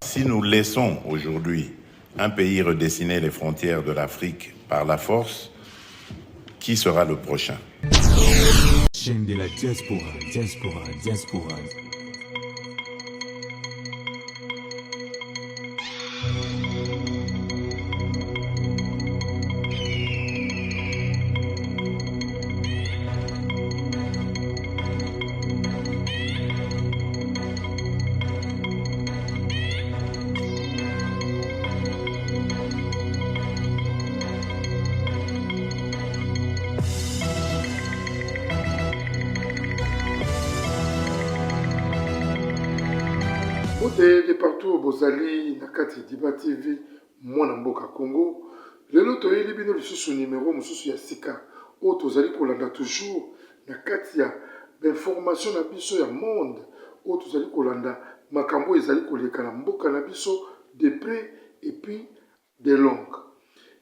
Si nous laissons aujourd'hui un pays redessiner les frontières de l'Afrique par la force, qui sera le prochain? Chaîne de la diaspora, diaspora, diaspora. De partout bozali na kati Diba TV mwana mboka Congo lelo toyeli bino lisusu numéro mususu ya sika o tozali kolanda toujours na kati ya information na biso ya monde o tozali kolanda makambo ezali koleka na mboka na biso de près et puis de loin.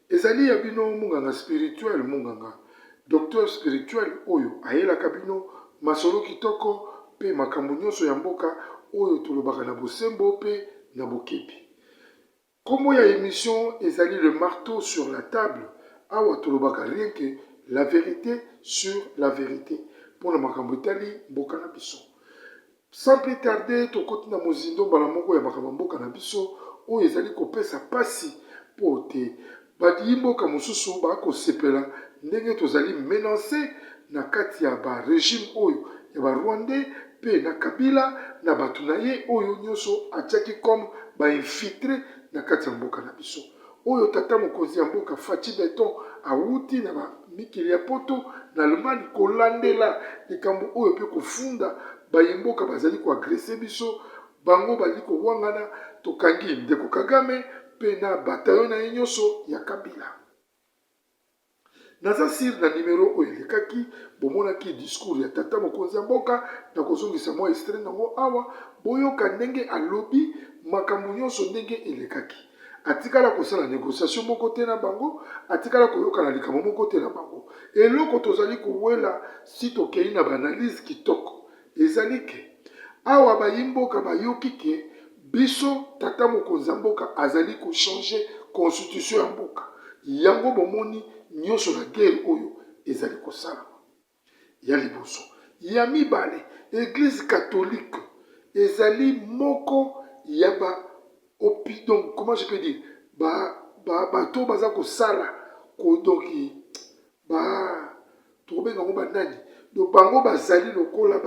Ezali ya bino munganga spirituel, munganga docteur spirituel oyo ayelaka bino masolo kitoko pe makambo nyonso ya mboka oyo tolobaka na bosembo pe na bokepi. Kombo ya émission ezali le marteau sur la table, awa tolobaka rien que la vérité sur la vérité pour na makambo etali mboka na biso. Sans plus tarder tokoti na mozindo mbala moko ya makambo mboka na biso oyo ezali kopesa pasi po te badi mboka mosusu bakosepela ndenge tozali menacé na kati ya ba régime oyo ya ba Rwandais pe na Kabila na bato na ye oyo nyonso atiaki comme bainfiltré na kati ya mboka na biso oyo tata mokonzi ya mboka Faci Beton awuti na bamikili ya poto na Allemagne kolandela likambo oyo pe kofunda bayemboka bazali koagrese biso bango bazali kowangana tokangi ndeko Kagame pe na bataillon na ye nyonso ya Kabila. Naza sir na numéro oyo elekaki bomonaki discours ya tata mokonzi ya mboka na kozongisa mwa extrait nango awa boyoka ndenge alobi makambo nyonso ndenge elekaki. Atikala kosala négociation moko te na bango, atikala koyoka na likambo moko te na bango. Eloko tozali kowela si tokei na banalize kitoko ezali ke awa bayimboka bayoki ke biso tata mokonzi ya mboka azali kochange constitution ya mboka. Yango bomoni nyonso na guerre oyo ezali kosala ya liboso ya mibale église catholique ezali moko ya ba donc comment je peux dire bato baza kosala donc tokobenga ngo banani donc bango bazali lokola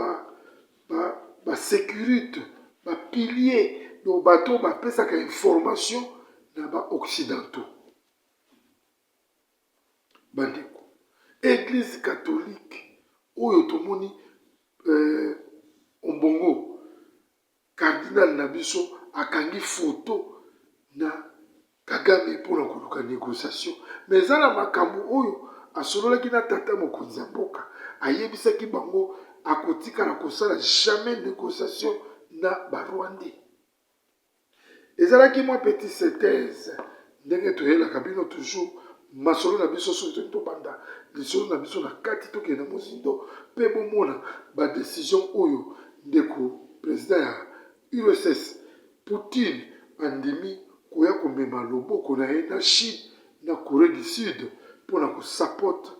ba sécurité ba pilier donc bato bapesaka information na ba occidentaux. Bandeko église catholique oyo tomoni ombongo cardinal na biso akangi photo na Kagame mpona koluka négociation mais ezala makambo oyo asololaki na tata mokonzi ya mboka ayebisaki bango akotikala kosala jamais négociation na barwandais. Ezalaki mwa petit synthèse ndenge toyelaka bino toujours masolo na biso soki to banda lisolo na biso na kati tokende na mozindo pe bomona ba décision oyo ndeko président ya URSS Poutine andimi koya komema loboko na ye na Chine na Corée du Sud mpona kosapote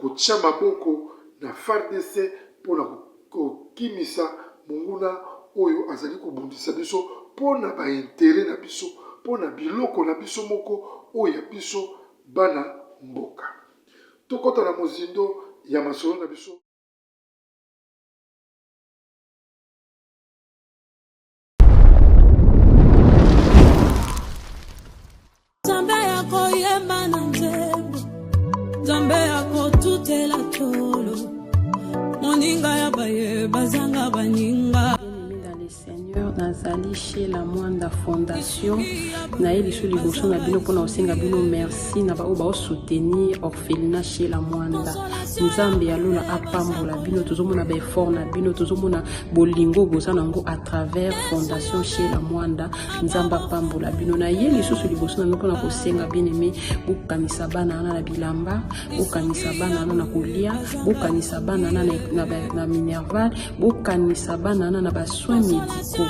kotia maboko na FARDC mpona kokimisa monguna oyo azali kobundisa biso mpona baintere na biso mpona biloko na biso moko oyo ya biso bana mboka. Tokota na mozindo ya masolo na biso. Zambe yako yemba na nzembo, zambe yako tutela tolo, moninga ya baye bazanga baninga. Seigneur nazali chez la Mwanda Fondation na eli sous liboso na bino pona osenga bino merci na ba oba soutenir orphelinat chez la Mwanda nzambe ya lona apambola bino tozomona ba effort na bino tozomona bolingo bozana ngo à travers Fondation chez la Mwanda nzamba apambola bino na eli sous liboso na pona kosenga bien aimé bokanisa bana na bilamba bokanisa bana na kolia bokanisa bana na minerval bokanisa bana na ba soins médicaux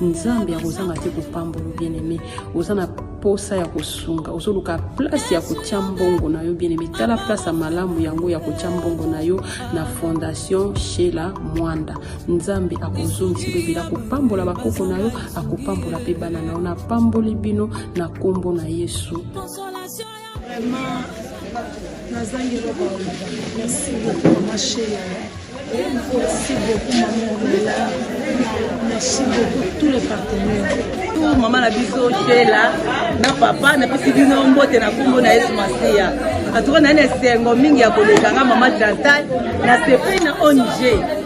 nzambe akozanga te kopambola bien-aimé oza na posa ya kosunga ozoluka place ya kotia mbongo na yo bien-aimé tala place ya malamu yango ya kotia mbongo na yo na fondation Sheila Mwanda nzambe akozongisa bebila kopambola bakoko na yo akopambola pe bana na yo na pamboli bino na kombo na Yesu. Vraiment, Nazangi Roba, merci beaucoup, ma chérie. Merci beaucoup, maman Olela. Merci beaucoup, tous les partenaires. Tout maman na biso Sheila, na papa, na pisi bino mbote na kombo na Yesu Masia. Atuko na sengo mingi ya kolekanga mama Chantal, na sepe na ONG.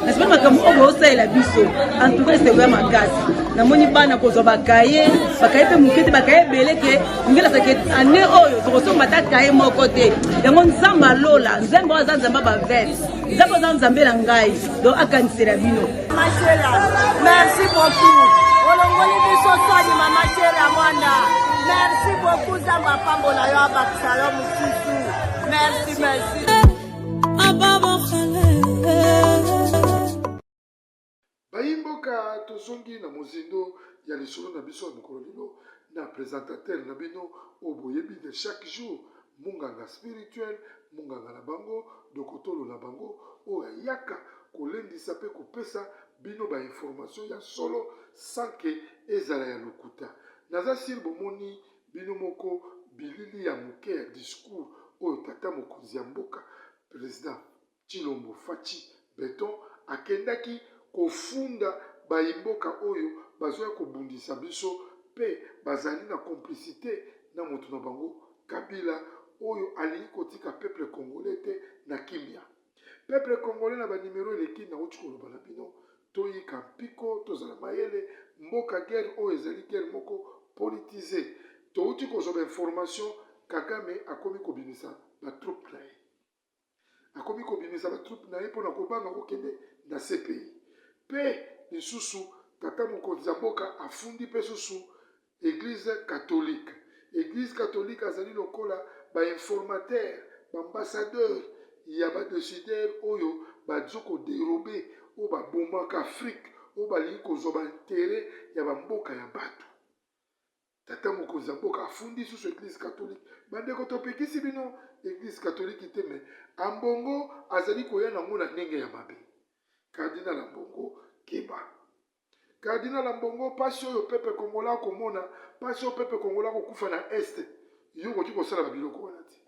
Na sepe makamu obo osaela biso. En tout cas, c'est vraiment makasi. Na moni bana kozwa bakaye pe mukete bakaye beleke ngela sake ane oyo tokosomba ta kaye moko te yango nzamba lola nzembo za nzamba ba vet nzamba za nzambe na ngai do akanisera bino Machela merci beaucoup olongoli biso swani mama Sheila Mwanda merci beaucoup zamba pambola yo abakisalo mususu merci ababa khale bayimboka tozongi na mozindo ya lisolo na biso ya mokolo lelo na présentateur na bino oyo boyebi de chaque jour munganga spirituel munganga na bango dokotolo na bango oyo ayaka kolendisa mpe kopesa bino bainformation ya solo sanke ezala ya lokuta naza siri bomoni bino moko bilili ya moke ya discours oyo tata mokonzi ya mboka président Tshilombo Faci Beton akendaki kofunda bayimboka oyo bazoya kobundisa biso pe bazali na complicité na moto na bango Kabila oyo alingi kotika peuple congolais te na kimia peuple congolais na banimero eleki na uti koloba na bino toyika mpiko tozala mayele mboka guerre oyo ezali guerre moko politisé touti kozwa bainformation Kagame akomi kobimisa batroupe na ye akomi kobimisa batroupe na ye mpona kobanga kokende na CPI pe lisusu tata mokonzi ya mboka afundi pe susu église catholique azali lokola bainformateur baambassadeur ya badécideur oyo bazo koderobe oyo babomaka Afrique oyo balingi kozwa baintere ya bamboka ya bato tata mokonzi ya mboka afundi susu église catholique bandeko topekisi bino église catholique te me ambongo azali koya nango na ndenge ya mabe Cardinal Ambongo Keba. Cardinal Ambongo pasi oyo pepe Kongola komona, pasi oyo pepe Kongola kokufa na este. Yo koti kosala babiloko wana ti.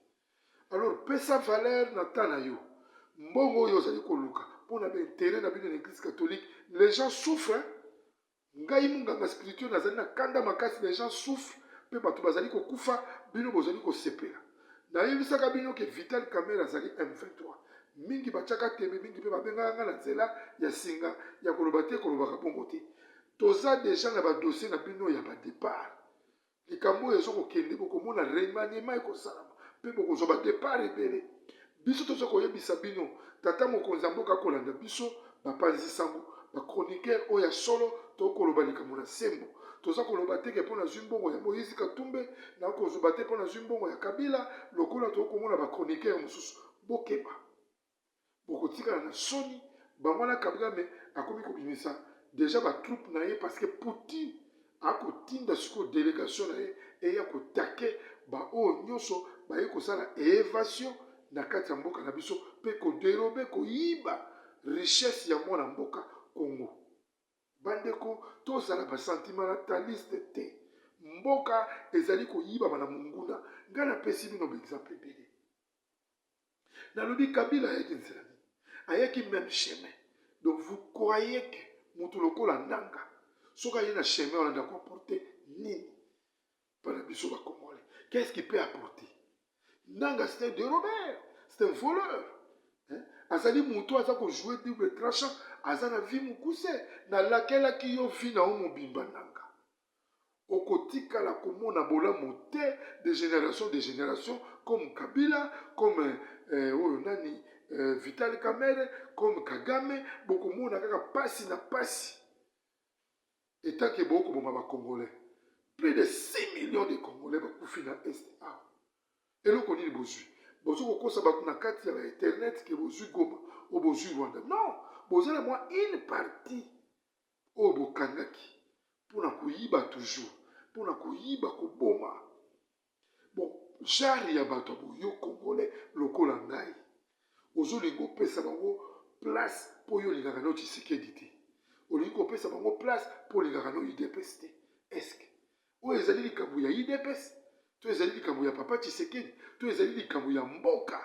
Alors pesa valeur na tana yo. Mbongo oyo ozali koluka pona ba intérêt na bino na église catholique, les gens souffrent. Ngai munganga spirituel nazali na kanda makasi, les gens souffrent pe bato bazali kokufa bino bozali kosepela. Na yebisaka bino ke Vital Kamerhe azali M23. Mingi bachaka teme mingi pe babenganga na nzela ya singa ya koloba te kolobaka bongo te toza deja na badossier na bino ya badépart likambo oyo ezokokende bokomona remaniema ekosalama mpe bokozwa badépart ebele biso toza koyebisa bino tata mokonzi ya mboka kolanda biso bapanzi sango bachroniqueur oyo ya solo tokoloba likambo na sembo toza koloba teke mpo na zwi mbongo ya Moïse Katumbe na kozwa te mpo na zwi mbongo ya Kabila lokola tokomona bachroniqueur mosusu bokeba bokotikala na soni bangwana Kagame akomi kobimisa déjà batroupe na ye parce que Poutine akotinda siko délégation na ye eya kotake baoyo nyonso baye kosala évasion na kati ya mboka na biso mpe koderobe koyiba richesse ya mwana mboka Congo bandeko tozala basentimentaliste te mboka ezali koyiba na monguna ngai napesi bino baexemple ebele nalobi Kabila ayaki nzela ayaki même chemin donc vous croyez que mutu lokola nanga soka ye na chemin on a quoi apporter nini par la biso ba congolais qu'est-ce qu'il peut apporter nanga c'est un dérobeur c'est un voleur azali mutu aza ko jouer double tranchant aza na vie mukuse na laquelle ki yo fi na o mobimba nanga okotika la komona bolamu te de génération comme Kabila comme oyo nani Vital Kamerhe comme Kagame bokomona kaka pasi na pasi etant que boko boma ba congolais plus de 6 millions de congolais bakufi na STA eloko nini bozwi bozo kokosa bato na kati ya internet ke bozwi Goma o bozwi Rwanda non bozala mwa une partie oyo bokangaki mpona koyiba toujours mpona koyiba koboma. Bon, genre ya bato ya boyo congolais lokola ngai ozolinga opesa bango place mpo yo olingaka no Tshisekedi te, olingi kopesa bango place mpo olingaka no UDPS te. Eske oyo ezali likambo ya UDPS to ezali likambo ya papa Tshisekedi to ezali likambo ya mboka?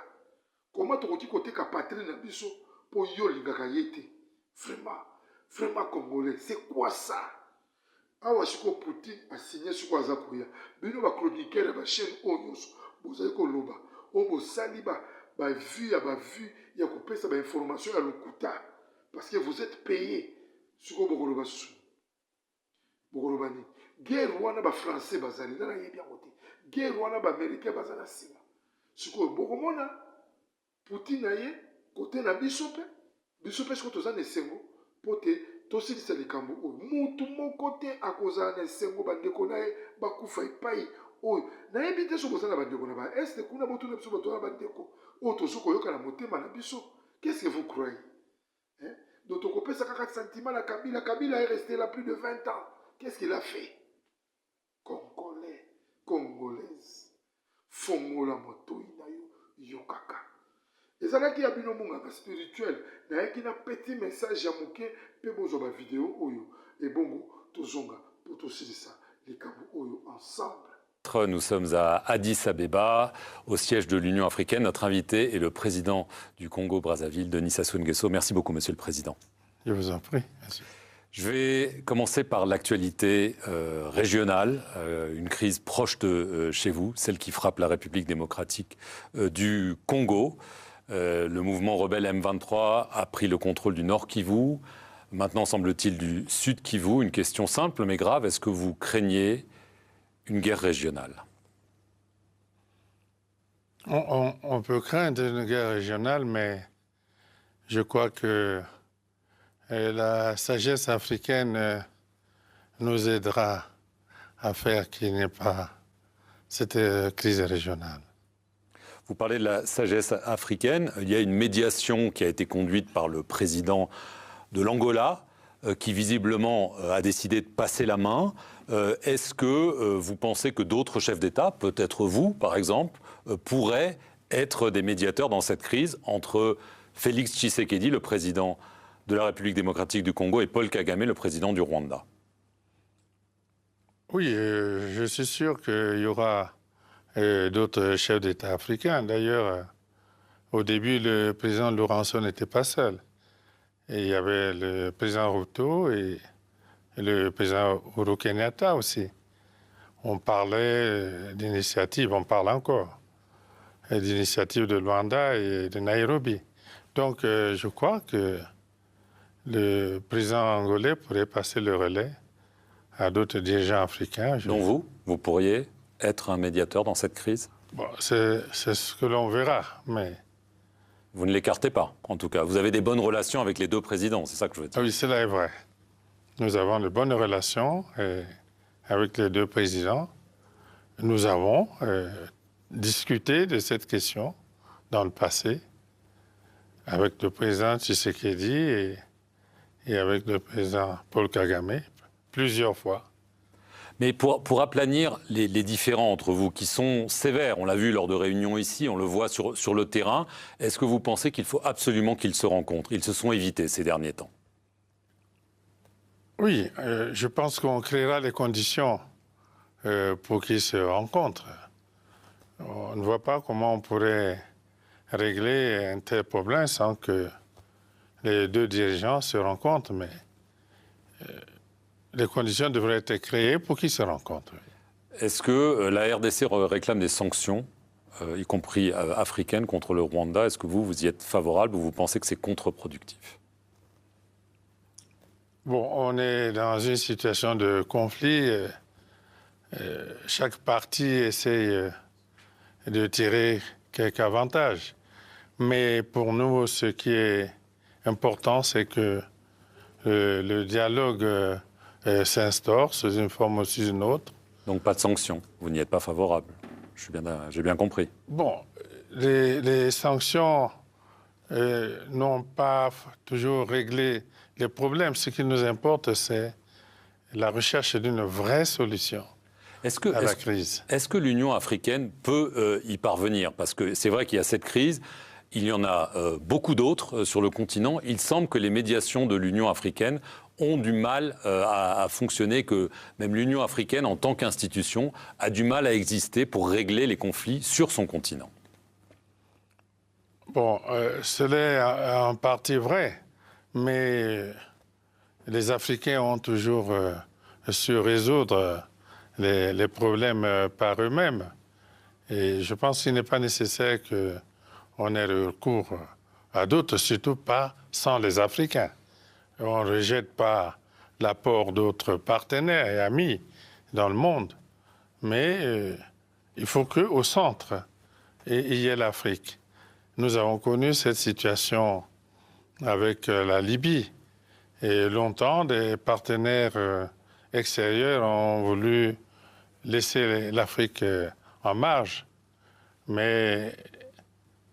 Koma tokoki koteka patrie na biso mpo yo olingaka ye te? Vraiment congolais, c'est quoi ça? Awa siko Poutine asigné siko aza koya bino bachroniqueur ya bachaîne oyo nyonso bozali koloba oyo bosali bavu ya kopesa bainformation ya lokuta parce que vous êtes payé. Siko bokoloba susu bokoloba nini? Guerre wana bafrançais bazali nana yebi yango te, guerre wana baaméricain baza na nsima. Sikoyo bokomona Poutine na ye kote na biso mpe siko toza na esengo mpo te tosilisa likambo oyo. Mutu moko te akozala na esengo bandeko na ye bakufa epai oyo nayebi te soki oza na bandeko na ba este kuna botuna biso bato na bandeko oyo tozo koyoka na motema na biso. Qu'est-ce que vous croyez? Donc tokopesa kaka sentiment na Kabila. Kabila est resté là plus de 20 ans. Qu'est-ce qu'il a fait? Congolais, Congolaise, fongola motoi na yo yokaka. Ezalaki ya bino monganga spirituel nayaki na petit message ya moke mpe bozwa bavideo oyo ebongo tozonga mpo tosilisa likambo oyo ensemble. Nous sommes à Addis Abeba, au siège de l'Union africaine. Notre invité est le président du Congo-Brazzaville, Denis Sassou Nguesso. Merci beaucoup, Monsieur le Président. Je vous en prie. Merci. Je vais commencer par l'actualité régionale, une crise proche de chez vous, celle qui frappe la République démocratique du Congo. Le mouvement rebelle M23 a pris le contrôle du Nord Kivu, maintenant semble-t-il du Sud Kivu. Une question simple mais grave, est-ce que vous craignez une guerre régionale? On peut craindre une guerre régionale, mais je crois que la sagesse africaine nous aidera à faire qu'il n'y ait pas cette crise régionale. Vous parlez de la sagesse africaine. Il y a une médiation qui a été conduite par le président de l'Angola, qui visiblement a décidé de passer la main. Est-ce que vous pensez que d'autres chefs d'État, peut-être vous par exemple, pourraient être des médiateurs dans cette crise entre Félix Tshisekedi, le président de la République démocratique du Congo, et Paul Kagame, le président du Rwanda? Oui, je suis sûr qu'il y aura d'autres chefs d'État africains. D'ailleurs, au début, le président Lourenço n'était pas seul. Et il y avait le président Ruto et le président Uhuru Kenyatta aussi. On parlait d'initiatives, on parle encore, d'initiatives de Luanda et de Nairobi. Donc je crois que le président angolais pourrait passer le relais à d'autres dirigeants africains. Donc vous pourriez être un médiateur dans cette crise? Bon, c'est ce que l'on verra, mais... Vous ne l'écartez pas, en tout cas. Vous avez des bonnes relations avec les deux présidents, c'est ça que je veux dire. Oui, cela est vrai. Nous avons de bonnes relations avec les deux présidents. Nous avons discuté de cette question dans le passé avec le président Tshisekedi et avec le président Paul Kagame, plusieurs fois. Mais pour aplanir les différends entre vous, qui sont sévères, on l'a vu lors de réunions ici, on le voit sur le terrain, est-ce que vous pensez qu'il faut absolument qu'ils se rencontrent? Ils se sont évités ces derniers temps. Oui, je pense qu'on créera les conditions pour qu'ils se rencontrent. On ne voit pas comment on pourrait régler un tel problème sans que les deux dirigeants se rencontrent, mais les conditions devraient être créées pour qu'ils se rencontrent. Est-ce que la RDC réclame des sanctions, y compris africaines, contre le Rwanda? Est-ce que vous y êtes favorable ou vous pensez que c'est contre-productif? Bon, on est dans une situation de conflit. Chaque parti essaye de tirer quelques avantages. Mais pour nous, ce qui est important, c'est que le dialogue s'instaure sous une forme ou sous une autre. Donc pas de sanctions, vous n'y êtes pas favorable, j'ai bien compris. Bon, les sanctions n'ont pas toujours réglé les problèmes. Ce qui nous importe, c'est la recherche d'une vraie solution à la crise. Est-ce que l'Union africaine peut y parvenir? Parce que c'est vrai qu'il y a cette crise, il y en a beaucoup d'autres sur le continent. Il semble que les médiations de l'Union africaine ont du mal à fonctionner, que même l'Union africaine, en tant qu'institution, a du mal à exister pour régler les conflits sur son continent. Bon, cela est en partie vrai, mais les Africains ont toujours su résoudre les problèmes par eux-mêmes. Et je pense qu'il n'est pas nécessaire qu'on ait recours à d'autres, surtout pas sans les Africains. On ne rejette pas l'apport d'autres partenaires et amis dans le monde, mais il faut qu'au centre, il y ait l'Afrique. Nous avons connu cette situation avec la Libye. Et longtemps, des partenaires extérieurs ont voulu laisser l'Afrique en marge. Mais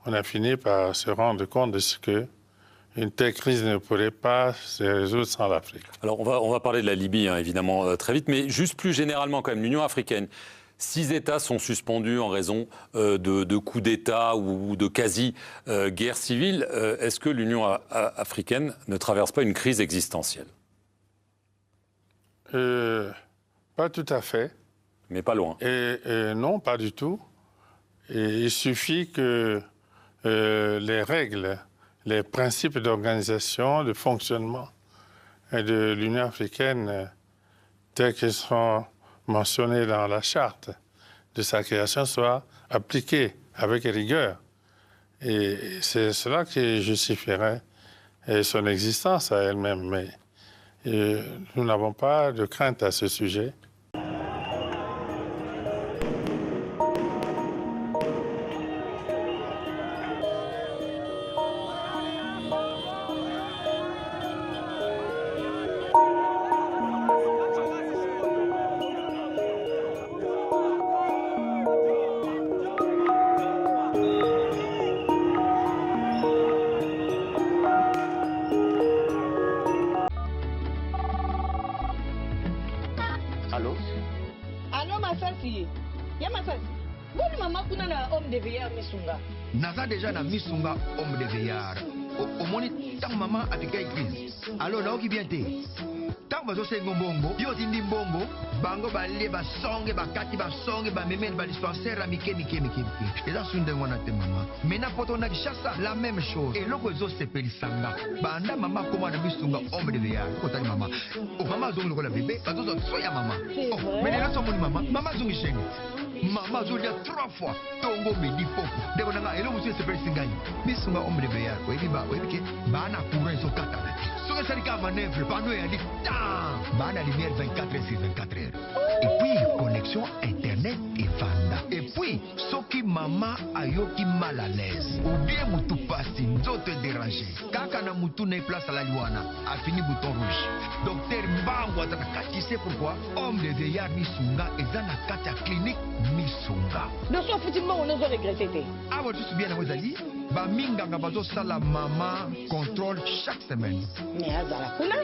on a fini par se rendre compte de ce qu'une telle crise ne pourrait pas se résoudre sans l'Afrique. Alors on va parler de la Libye, hein, évidemment, très vite, mais juste plus généralement quand même, l'Union africaine. 6 États sont suspendus en raison de coups d'État ou de quasi-guerre civile. Est-ce que l'Union africaine ne traverse pas une crise existentielle? Pas tout à fait. Mais pas loin. Non, pas du tout. Et il suffit que les règles, les principes d'organisation, de fonctionnement de l'Union africaine, tels qu'ils sont mentionnés dans la charte de sa création, soient appliqués avec rigueur. Et c'est cela qui justifierait son existence à elle-même. Mais nous n'avons pas de crainte à ce sujet. Naza déjà na misunga homme de veillard. Au moni tant maman avec église. Alors là qui vient te. Tant bazo sengo bongo, yo tindi bongo, bango balie ba songe ba kati ba songe ba memel ba dispensaire mike. Et là sunde wana te maman. Mena poto na kishasa la même chose. Et loko zo sepeli sanga. Banda maman comment na misunga homme de veillard. Kota ni maman. Oh maman zongo ko la bébé, bazo zo soya maman. Oh, mais là so moni maman, maman zongo chéni. Maman Zolia 3 fois Tongo Medi Popo Debo nanga Elo Monsieur Sepel Singaï Misunga homme de veillard Webi ba Webi ke Bana courant so kata Soka sarika manœuvre Pano ya dit Bana lumière 24 heures sur 24 heures Et puis connexion internet et vanda Et puis Soki maman ayoki mal à l'aise Ou bien mutu pasi Nzote déranger Kaka na mutu ne place à la liwana A fini bouton rouge Docteur Mbango Ataka tu sais pourquoi Homme de veillard Misunga Ezana kata clinique Misunga. Nous sommes foutus, on nous a regretté. Ah, vous juste bien à vous ali. Ba minganga bazo sala maman contrôle chaque semaine. Mais azala kuna.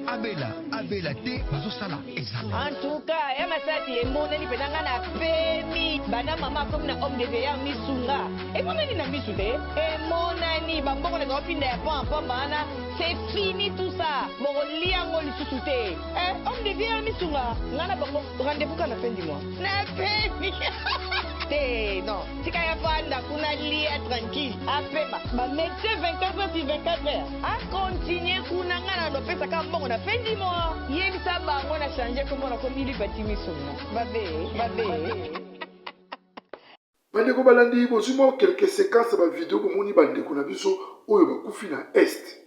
Abela te bazo sala examen. En tout cas, ya masati emona ni penanga na pemi. Bana maman comme na homme de veillard Misunga. Et comment ni na misute? Emona ni bamboko na kopinda ya pampa bana. C'est fini tout ça. Moroli yango lisusuté. Homme de veillard Misunga. Ngana bango rendez-vous quand la fin du mois. Na pemi. Non, si kaya fanda kuna lia tranquille. Apema, ba médecin 24 heures sur 24 heures. A continuer kuna ngana no pesa kama mbongo na fin du mois. Yebisa bango na changer comme na komili bati Misunga. Babe. Bandeko balandi bozuma quelques séquences ba vidéo bomoni bandeko na biso oyo bakufi na est.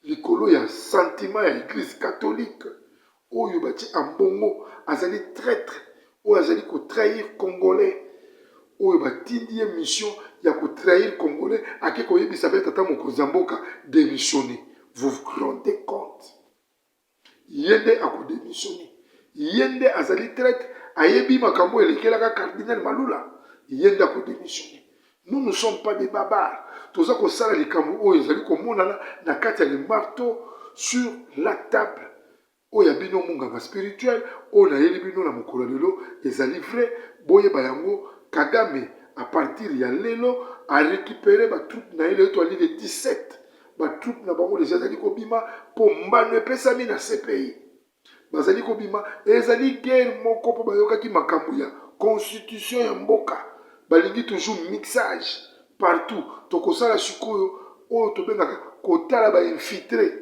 Likolo ya sentiment ya église catholique oyo bati ambongo azali traître oyo azali ko trahir congolais oyo batindi mission ya ko trahir congolais ake ko yebisa be tata mokonzi mboka démissionner. Vous vous rendez compte? Yende ako démissionner. Yende azali traître ayebi makambo elekelaka cardinal Malula. Yende ako démissionner. Nous ne sommes pas des barbares. Toza ko sala likambo oyo ezali ko monana na kati ya le marteau sur la table oyo ya bino munganga spirituel oyo nayeli bino na mokolo lelo ezali vrai boyeba yango Kagame à partir ya lelo a récupéré batroupe na ye lelo toali de 17 batroupe na bango deja ezali kobima mpo mbano epesami na CPI bazali kobima ezali guerre moko mpo bayokaki makambo ya constitution ya mboka balingi toujours mixage partout tokosala sikoyo oyo tobengaka kotala bainfiltré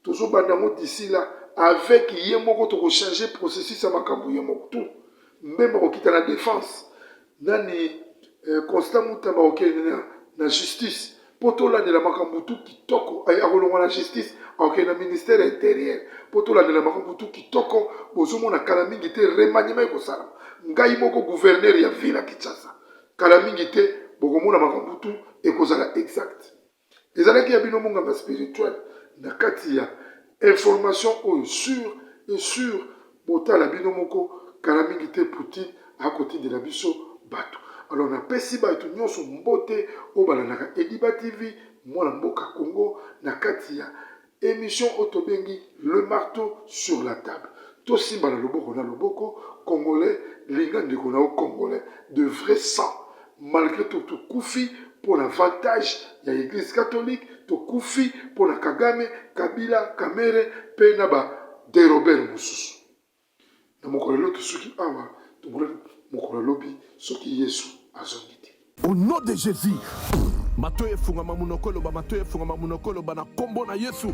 tozobanda yango d'ici là avec ye moko tokochanger processus ya makambo ye moko tout mbemba kokita na défense nani Constant Mutamba okende na justice po tolandela makambo tu kitoko akolongwa na justice okende na ministère intérieur po tolandela makambo tu kitoko bozomona kala mingi te remaniement ekosala ngai moko gouverneur ya ville ya Kinshasa kala mingi te bokomona makambo tu ekozala exact ezalaki ya bino monganga spirituel na kati ya information oyo sur botala bino moko kala mingi te Poutine akotindela biso bato. Alors na pesi bato nyonso mbote o balanaka Ediba TV mwana mboka Congo na kati ya émission otobengi le marteau sur la table. To simba na loboko congolais linga ndeko na congolais de vrai sang malgré tout kufi pour l'avantage ya église catholique to kufi pour la Kagame Kabila Kamere pe na ba dérober mususu. Na mokolo loto suki awa to mokolo lobi soki Yesu azongiti. Au nom de Jésus, matoye funga mamunokolo ba matoye funga mamunokolo ba na kombo na Yesu.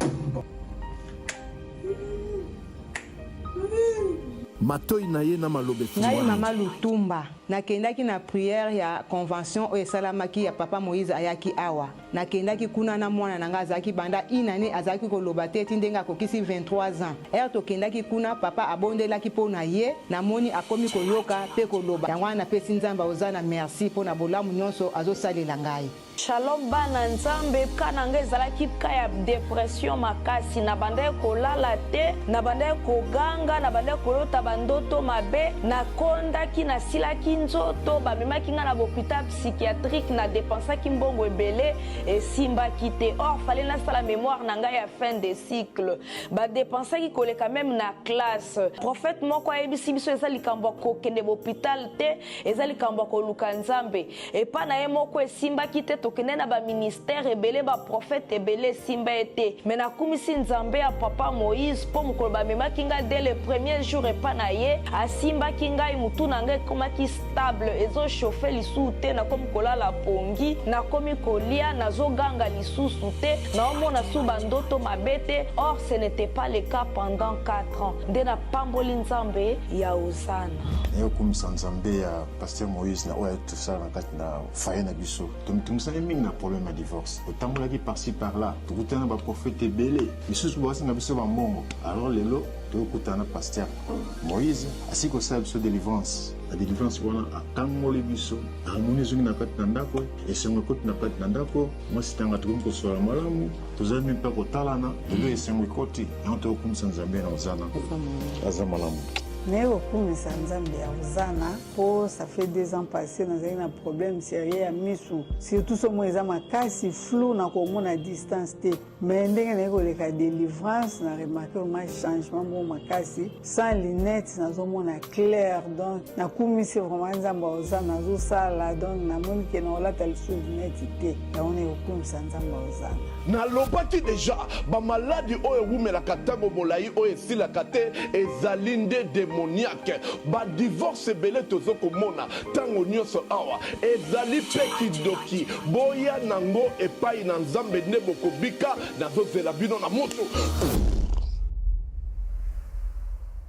Matoyi na ye na malobe ngai mama Lutumba nakendaki na prière ya convention oyo esalamaki ya papa Moïse ayaki awa nakendaki kuna na mwana na ngai azalaki banda inane azalaki koloba te ti ndenge akokisi 23 ans ere tokendaki kuna papa abondelaki mpo na ye namoni akomi koyoka mpe koloba yango wana napesi nzambe oza na merci mpo na bolamu nyonso azosalela ngai. Shalom bana nzambe kana ngai ezalaki ka ya depression makasi na banda kolala te na banda koganga na banda kolota bandoto mabe na kondaki na silaki nzoto bamemaki nga na hôpital psychiatrique na dépensaki mbongo ebele esimbaki te or fallait nasala mémoire na ngai ya fin de cycle badépensaki koleka même na classe prophète moko ayebisi biso eza likambo ya kokende hôpital te eza likambo ya koluka nzambe epa na ye moko esimbaki te tokende na baministère ebele baprophète ebele esimba ete me nakumisi nzambe ya papa Moïse mpo mokolo bamemaki ngai dès le premier jour epa na ye asimbaki ngai mutu na ngai ekomaki stable ezochauffe lisusu te nakomi kolala pongi nakomi kolia nazoganga lisusu te naomona su bandoto mabe te or ce n'était pas le cas pendant 4 ans nde napamboli nzambe ya Osana nayokumisa nzambe ya pasteur Moïse na oyo tosala na kati na faye na biso tomitungisani mingi na problème ya divorce otambolaki par-ci par-là tokutana baprofete ebele misusu bawasinga biso bambongo alors lelo tokutana na pasteur Moïse asi kosala biso délivrance la délivrance wana akangoli biso amoni ezongi na kati na ndako esengo ekoti na kati na ndako mwasi tanga tokomi kosola malamu tozali mpe mpe kotalana lelo esengo ekoti yango tokokumisa nzambe na Osana aza malamu naye kokumisa nzambe ya Osana po ça fait 2 ans passé nazali na problème sérieux ya misu surtout somo eza makasi flou na komona distance te mais ndenge naye koleka délivrance na remarqué ma changement mo makasi sans lunettes nazomona clair donc nakumisi vraiment nzambe ya Osana nazosala donc namoni ke na olata lisu lunettes te yango naye kokumisa nzambe ya Osana nalobaki deja bamaladi oyo ewumelaka ntango molai oyo esilaka te ezali nde démoniaque badivorce ebele tozokomona ntango nyonso awa ezali mpe kidoki boya nango epai na nzambe nde bokobika nazozela bino na moto